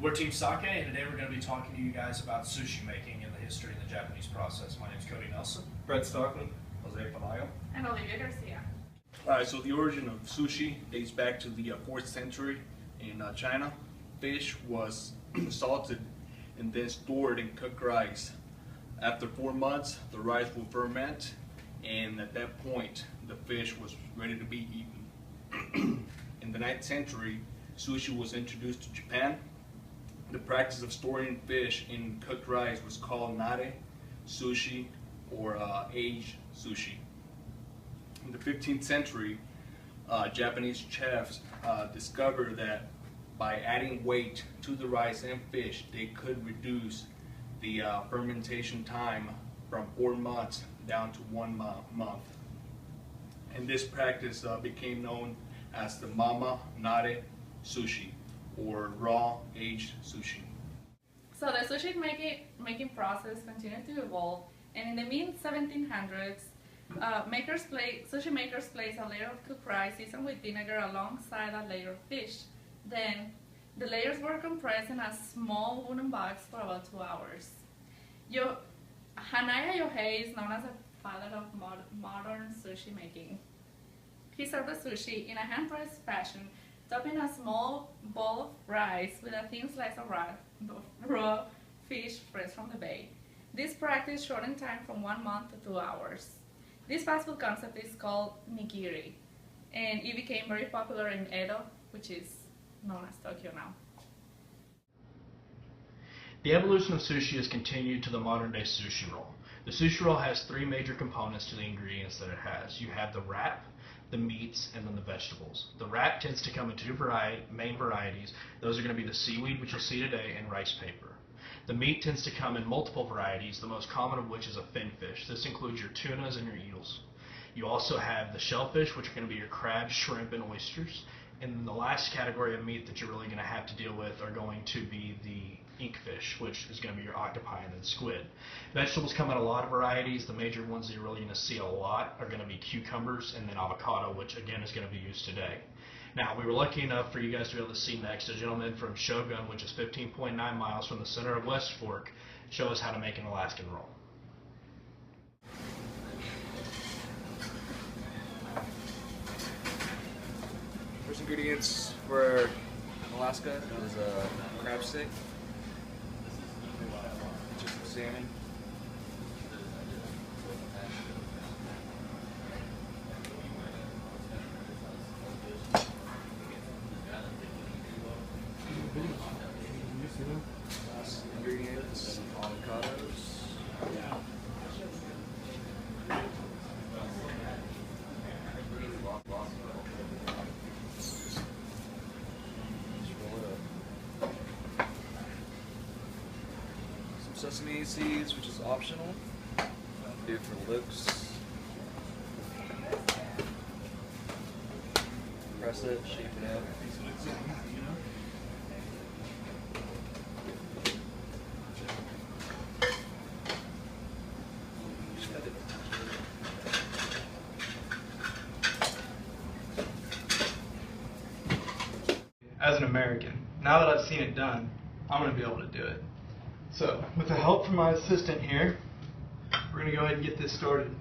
We're Team Sake, and today we're going to be talking to you guys about sushi making and the history of the Japanese process. My name is Cody Nelson. Brett Stockley, Jose Palayo. And Olivia Garcia. Alright, so the origin of sushi dates back to the 4th century in China. Fish was salted and then stored in cooked rice. After 4 months, the rice will ferment, and at that point, the fish was ready to be eaten. In the 9th century, sushi was introduced to Japan. The practice of storing fish in cooked rice was called nare sushi or aged sushi. In the 15th century, Japanese chefs discovered that by adding weight to the rice and fish, they could reduce the fermentation time from 4 months down to 1 month. And this practice became known as the mama nare sushi, or raw aged sushi. So the sushi making process continued to evolve, and in the mid-1700s, sushi makers placed a layer of cooked rice seasoned with vinegar alongside a layer of fish. Then, the layers were compressed in a small wooden box for about 2 hours. Hanaya Yohei is known as the father of modern sushi making. He served the sushi in a hand-pressed fashion, topping a small bowl of rice with a thin slice of raw fish fresh from the bay. This practice shortened time from 1 month to 2 hours. This fast food concept is called nigiri, and it became very popular in Edo, which is known as Tokyo now. The evolution of sushi has continued to the modern day sushi roll. The sushi roll has 3 major components to the ingredients that it has. You have the wrap, the meats, and then the vegetables. The wrap tends to come in 2 main varieties. Those are going to be the seaweed, which you'll see today, and rice paper. The meat tends to come in multiple varieties, the most common of which is a fin fish. This includes your tunas and your eels. You also have the shellfish, which are going to be your crabs, shrimp, and oysters. And then the last category of meat that you're really going to have to deal with are going to be the inkfish, which is going to be your octopi and then squid. Vegetables come in a lot of varieties. The major ones that you're really going to see a lot are going to be cucumbers and then avocado, which again is going to be used today. Now, we were lucky enough for you guys to be able to see next a gentleman from Shogun, which is 15.9 miles from the center of West Fork, show us how to make an Alaskan roll. First ingredients for Alaska is a crab stick, just some salmon, last ingredients, avocados. Sesame seeds, which is optional. Do it for looks. Press it, shape it up. As an American, now that I've seen it done, I'm going to be able to do it. So, with the help from my assistant here, we're going to go ahead and get this started.